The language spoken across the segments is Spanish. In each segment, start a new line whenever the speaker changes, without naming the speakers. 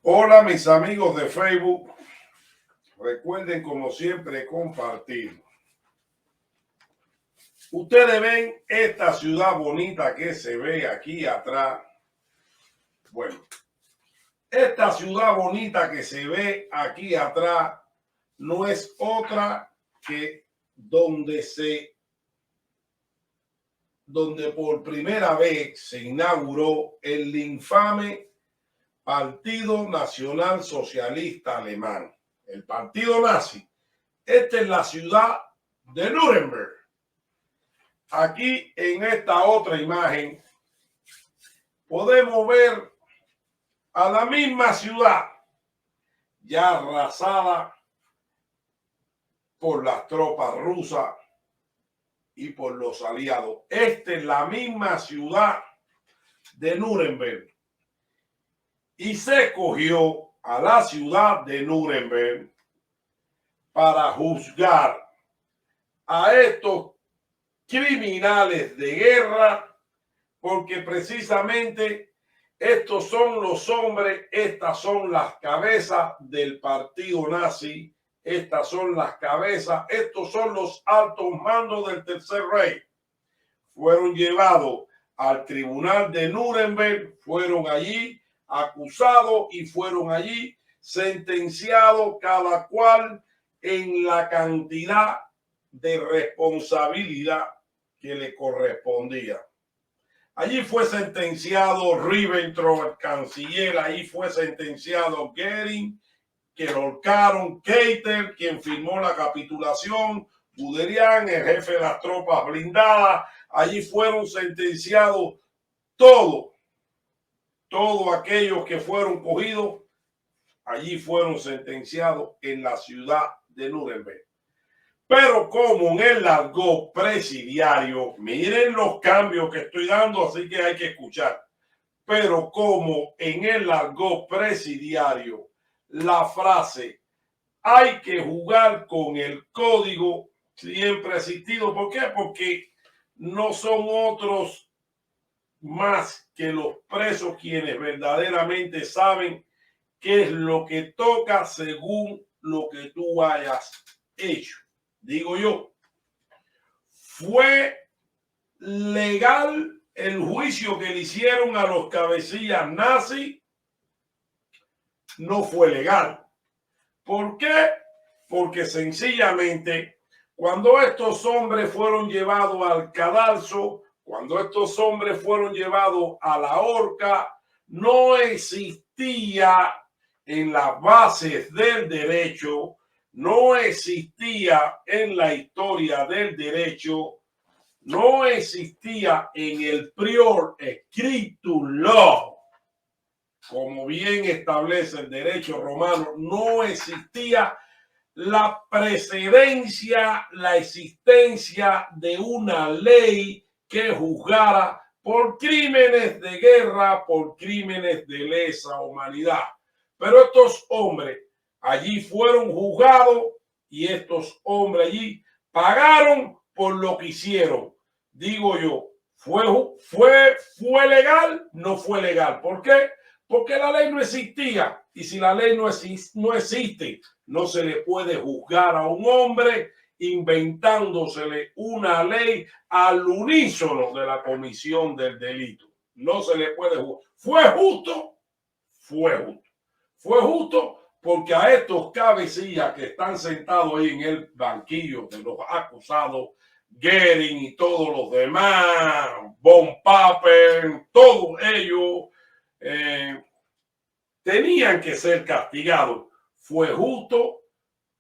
Hola mis amigos de Facebook, recuerden como siempre compartir. Ustedes ven esta ciudad bonita que se ve aquí atrás. Bueno, esta ciudad bonita que se ve aquí atrás no es otra que donde por primera vez se inauguró el infame Partido Nacional Socialista Alemán, el partido nazi. Esta es la ciudad de Nuremberg. Aquí en esta otra imagen podemos ver a la misma ciudad ya arrasada por las tropas rusas y por los aliados. Esta es la misma ciudad de Nuremberg. Y se escogió a la ciudad de Nuremberg para juzgar a estos criminales de guerra, porque precisamente estos son los hombres, estas son las cabezas del partido nazi, estas son las cabezas, estos son los altos mandos del Tercer Reich. Fueron llevados al tribunal de Nuremberg, fueron allí acusados y fueron allí sentenciados cada cual en la cantidad de responsabilidad que le correspondía. Allí fue sentenciado Ribbentrop, el canciller, ahí fue sentenciado Goering, que lo ahorcaron, Keitel, quien firmó la capitulación, Guderian, el jefe de las tropas blindadas, allí fueron sentenciados todos aquellos que fueron cogidos, allí fueron sentenciados en la ciudad de Nuremberg. Pero como en el argot presidiario, miren los cambios que estoy dando, así que hay que escuchar. Pero como en el argot presidiario, la frase hay que jugar con el código siempre ha existido. ¿Por qué? Porque no son otros más que los presos quienes verdaderamente saben qué es lo que toca según lo que tú hayas hecho. Digo yo, ¿fue legal el juicio que le hicieron a los cabecillas nazis? No fue legal. ¿Por qué? Porque sencillamente cuando estos hombres fueron llevados al cadalso, cuando estos hombres fueron llevados a la horca, no existía en las bases del derecho, no existía en la historia del derecho, no existía en el prior scriptum law, como bien establece el derecho romano, no existía la precedencia, la existencia de una ley que juzgara por crímenes de guerra, por crímenes de lesa humanidad. Pero estos hombres allí fueron juzgados y estos hombres allí pagaron por lo que hicieron. Digo yo, ¿fue legal? No fue legal. ¿Por qué? Porque la ley no existía. Y si la ley no existe, no se le puede juzgar a un hombre inventándosele una ley al unísono de la comisión del delito. No se le puede juzgar. ¿Fue justo? Fue justo. Fue justo porque a estos cabecillas que están sentados ahí en el banquillo de los acusados, Goering y todos los demás, von Papen, todos ellos tenían que ser castigados. Fue justo,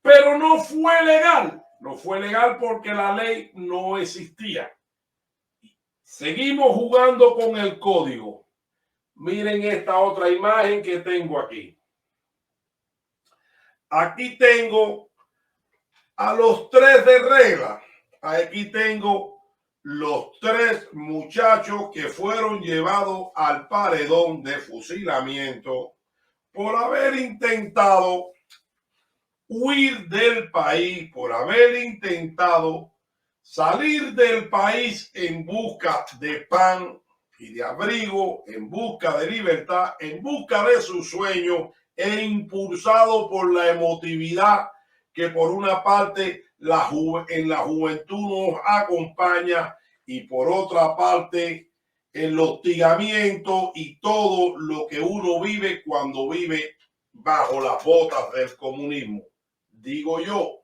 pero no fue legal. No fue legal porque la ley no existía. Seguimos jugando con el código. Miren esta otra imagen que tengo aquí. Aquí tengo a los tres de regla. Aquí tengo los tres muchachos que fueron llevados al paredón de fusilamiento por haber intentado huir del país, por haber intentado salir del país en busca de pan y de abrigo, en busca de libertad, en busca de su sueño, e impulsado por la emotividad que por una parte en la juventud nos acompaña y por otra parte el hostigamiento y todo lo que uno vive cuando vive bajo las botas del comunismo. Digo yo,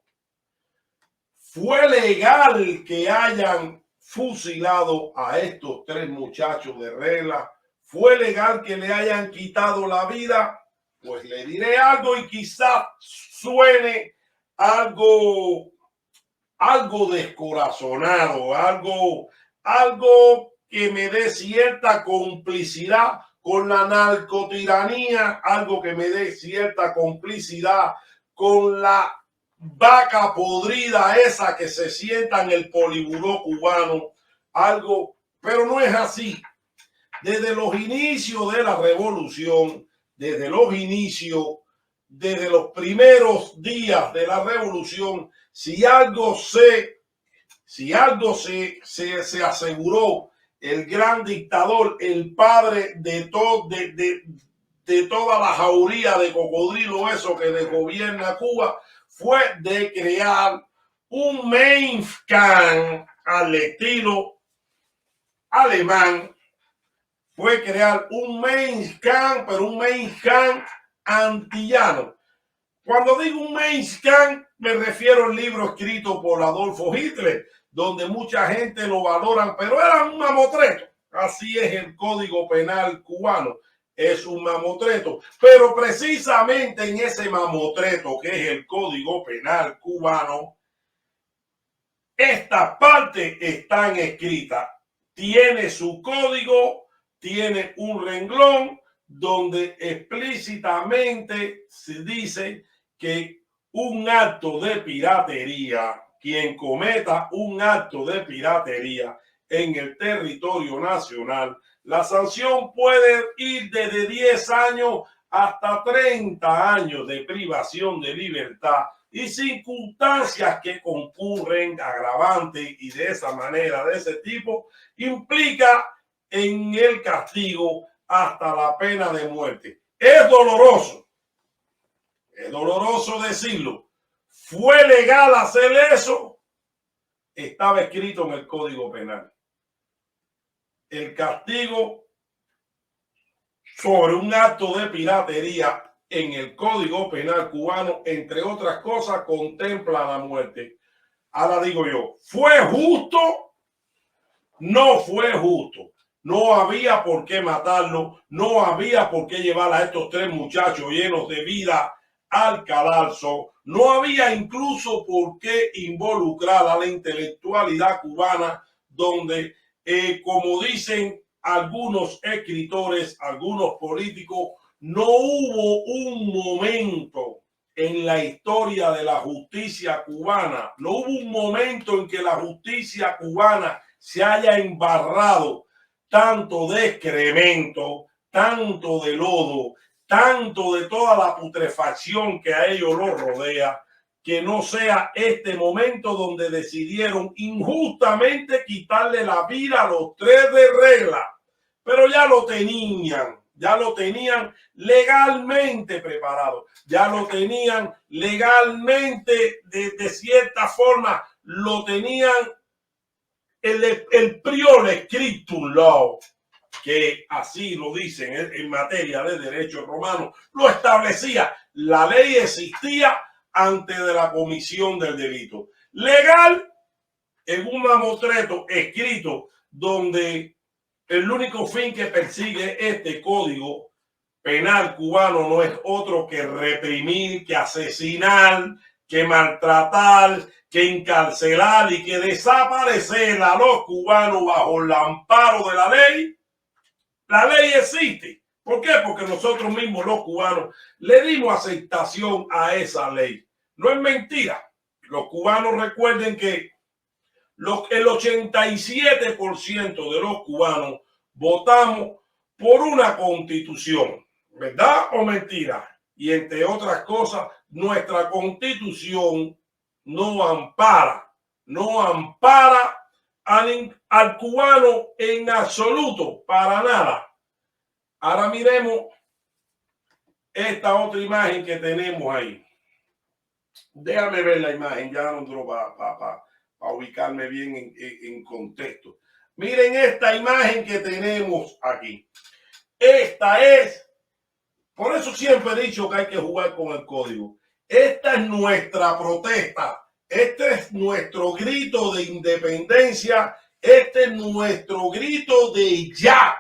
fue legal que hayan fusilado a estos tres muchachos de regla. Fue legal que le hayan quitado la vida. Pues le diré algo y quizás suene algo descorazonado, algo que me dé cierta complicidad con la narcotiranía, algo que me dé cierta complicidad con la vaca podrida esa que se sienta en el poliburó cubano, algo, pero no es así. Desde los inicios de la revolución, desde los primeros días de la revolución, si algo se aseguró el gran dictador, el padre de toda la jauría de cocodrilo eso que gobierna Cuba, fue de crear un Mainkan al estilo alemán. Fue crear un Mainkan, pero un Mainkan antillano. Cuando digo un Mainkan, me refiero al libro escrito por Adolfo Hitler, donde mucha gente lo valoran, pero era un mamotreto. Así es el Código Penal cubano, es un mamotreto. Pero precisamente en ese mamotreto que es el Código Penal cubano, estas partes están escritas. Tiene su código, tiene un renglón donde explícitamente se dice que un acto de piratería, quien cometa un acto de piratería en el territorio nacional, la sanción puede ir desde 10 años hasta 30 años de privación de libertad y circunstancias que concurren, agravantes y de esa manera, de ese tipo, implica en el castigo hasta la pena de muerte. Es doloroso decirlo. ¿Fue legal hacer eso? Estaba escrito en el Código Penal. El castigo sobre un acto de piratería en el Código Penal cubano, entre otras cosas, contempla la muerte. Ahora digo yo, ¿fue justo? No fue justo. No había por qué matarlo, no había por qué llevar a estos tres muchachos llenos de vida al cadalso, no había incluso por qué involucrar a la intelectualidad cubana, donde, como dicen algunos escritores, algunos políticos, no hubo un momento en la historia de la justicia cubana, no hubo un momento en que la justicia cubana se haya embarrado tanto de excremento, tanto de lodo, tanto de toda la putrefacción que a ellos los rodea, que no sea este momento donde decidieron injustamente quitarle la vida a los tres de regla, pero ya lo tenían legalmente preparado, ya lo tenían legalmente de cierta forma, lo tenían el priore scriptum law, que así lo dicen en materia de derecho romano, lo establecía. La ley existía antes de la comisión del delito. Legal en un mamotreto escrito donde el único fin que persigue este código penal cubano no es otro que reprimir, que asesinar, que maltratar, que encarcelar y que desaparecer a los cubanos bajo el amparo de la ley. La ley existe. ¿Por qué? Porque nosotros mismos los cubanos le dimos aceptación a esa ley. No es mentira. Los cubanos recuerden que el 87% de los cubanos votamos por una constitución. ¿Verdad o mentira? Y entre otras cosas, nuestra constitución no ampara al cubano en absoluto, para nada. Ahora miremos esta otra imagen que tenemos ahí. Déjame ver la imagen, ya no para ubicarme bien en contexto. Miren esta imagen que tenemos aquí. Esta es, por eso siempre he dicho que hay que jugar con el código. Esta es nuestra protesta. Este es nuestro grito de independencia. Este es nuestro grito de ya.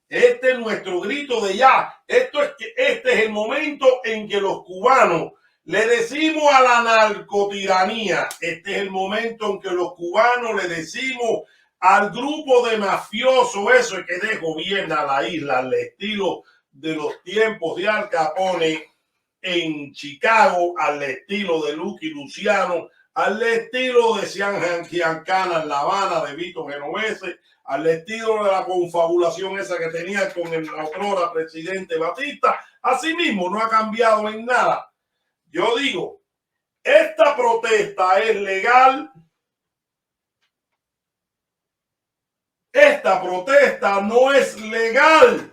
Este es nuestro grito de ya. Este es el momento en que los cubanos le decimos a la narcotiranía. Este es el momento en que los cubanos le decimos al grupo de mafiosos, eso que gobierna la isla al estilo de los tiempos de Al Capone en Chicago, al estilo de Lucky Luciano, al estilo de Giancana en La Habana, de Vito Genovese, al estilo de la confabulación esa que tenía con el otrora presidente Batista. Asimismo, no ha cambiado en nada. Yo digo, esta protesta es legal. Esta protesta no es legal.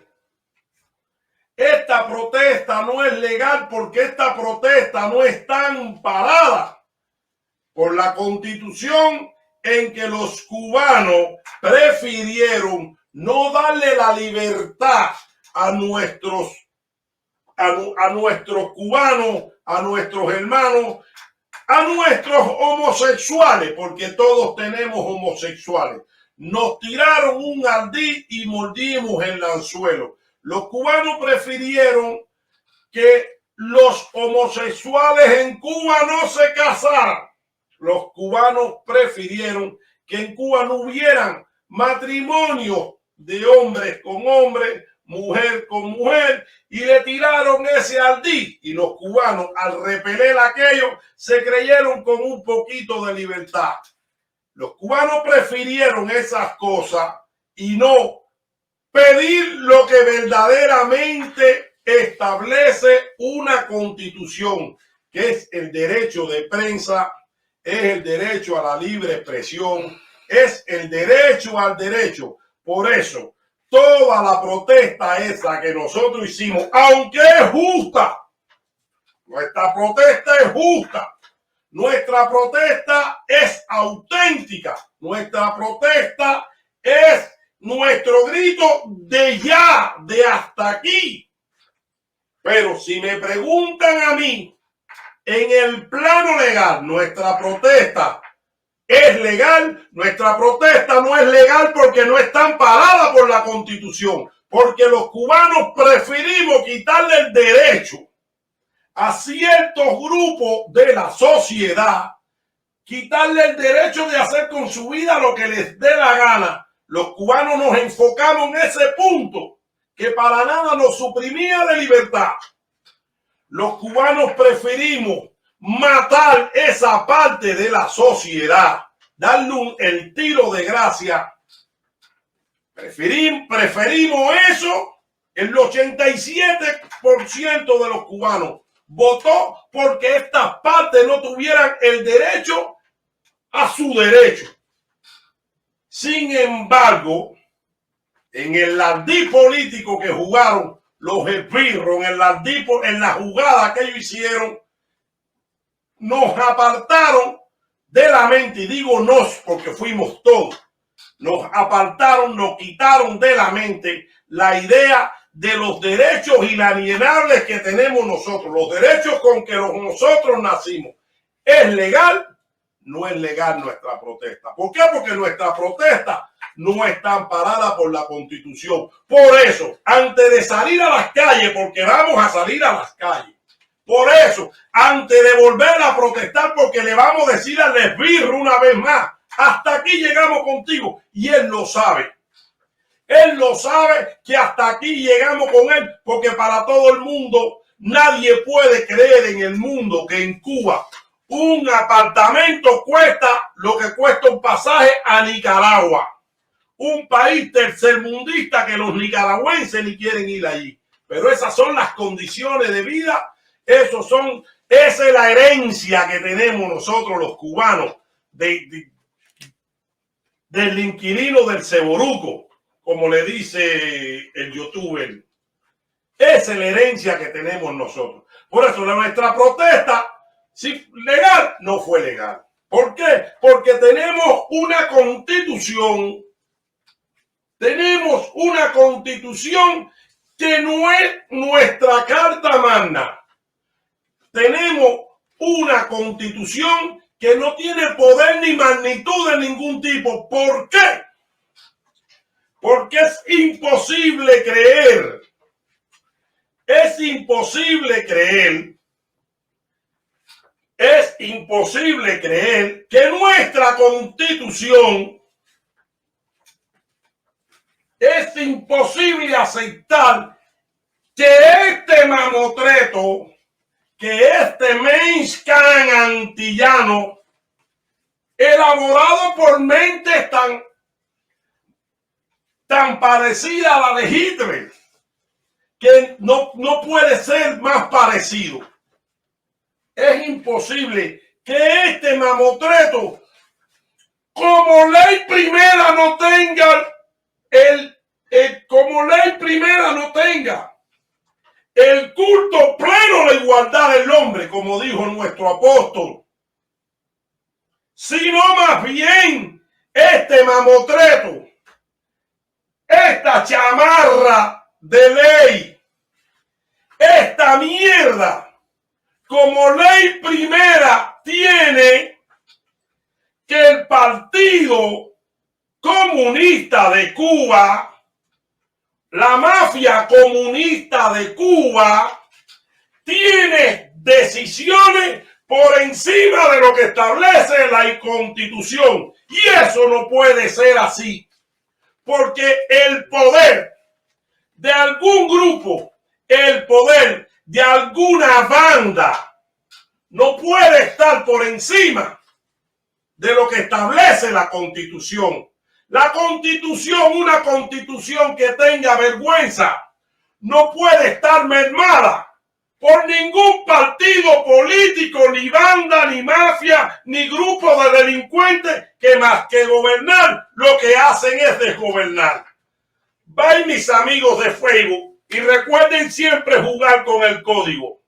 Esta protesta no es legal porque esta protesta no está amparada por la Constitución, en que los cubanos prefirieron no darle la libertad a nuestros cubanos, a nuestros hermanos, a nuestros homosexuales, porque todos tenemos homosexuales. Nos tiraron un ardid y mordimos el anzuelo. Los cubanos prefirieron que los homosexuales en Cuba no se casaran. Los cubanos prefirieron que en Cuba no hubieran matrimonio de hombres con hombres, mujer con mujer, y le tiraron ese ardid. Y los cubanos, al repeler aquello, se creyeron con un poquito de libertad. Los cubanos prefirieron esas cosas y no pedir lo que verdaderamente establece una constitución, que es el derecho de prensa, es el derecho a la libre expresión, es el derecho al derecho. Por eso, toda la protesta esa que nosotros hicimos, aunque es justa, nuestra protesta es justa, nuestra protesta es auténtica, nuestra protesta es nuestro grito de ya, de hasta aquí. Pero si me preguntan a mí, en el plano legal, nuestra protesta es legal. Nuestra protesta no es legal porque no está amparada por la Constitución, porque los cubanos preferimos quitarle el derecho a ciertos grupos de la sociedad, quitarle el derecho de hacer con su vida lo que les dé la gana. Los cubanos nos enfocamos en ese punto que para nada nos suprimía de libertad. Los cubanos preferimos matar esa parte de la sociedad, darle el tiro de gracia. Preferimos eso. El 87% de los cubanos votó porque estas partes no tuvieran el derecho a su derecho. Sin embargo, en el ardid político que jugaron los esbirros, en la jugada que ellos hicieron, nos apartaron de la mente, y digo nos porque fuimos todos, nos apartaron, nos quitaron de la mente la idea de los derechos inalienables que tenemos nosotros, los derechos con que nosotros nacimos. ¿Es legal? No es legal nuestra protesta. ¿Por qué? Porque nuestra protesta no está amparada por la Constitución. Por eso, antes de salir a las calles, porque vamos a salir a las calles, por eso, antes de volver a protestar, porque le vamos a decir al esbirro una vez más, hasta aquí llegamos contigo, y él lo sabe. Él lo sabe que hasta aquí llegamos con él, porque para todo el mundo, nadie puede creer en el mundo que en Cuba un apartamento cuesta lo que cuesta un pasaje a Nicaragua. Un país tercermundista que los nicaragüenses ni quieren ir allí. Pero esas son las condiciones de vida, esa es la herencia que tenemos nosotros los cubanos del inquilino del Ceboruco, como le dice el youtuber Esa es la herencia que tenemos nosotros. Por eso nuestra protesta, si legal, no fue legal. ¿Por qué? Porque tenemos una constitución. Tenemos una constitución que no es nuestra carta magna. Tenemos una constitución que no tiene poder ni magnitud de ningún tipo. ¿Por qué? Porque es imposible creer. Es imposible creer que nuestra constitución, es imposible aceptar que este mamotreto, que este mexicano antillano, elaborado por mentes tan parecidas a la de Hitler, que no puede ser más parecido. Es imposible que este mamotreto, como ley primera, no tenga el culto pleno de igualdad del hombre, como dijo nuestro apóstol, sino más bien este mamotreto, esta chamarra de ley, esta mierda, como ley primera tiene que el Partido Comunista de Cuba, la mafia comunista de Cuba, tiene decisiones por encima de lo que establece la Constitución. Y eso no puede ser así, porque el poder de algún grupo, el poder de alguna banda, no puede estar por encima de lo que establece la Constitución. La Constitución, una Constitución que tenga vergüenza, no puede estar mermada por ningún partido político, ni banda, ni mafia, ni grupo de delincuentes que más que gobernar, lo que hacen es desgobernar. Bye, mis amigos de Facebook, y recuerden siempre jugar con el código.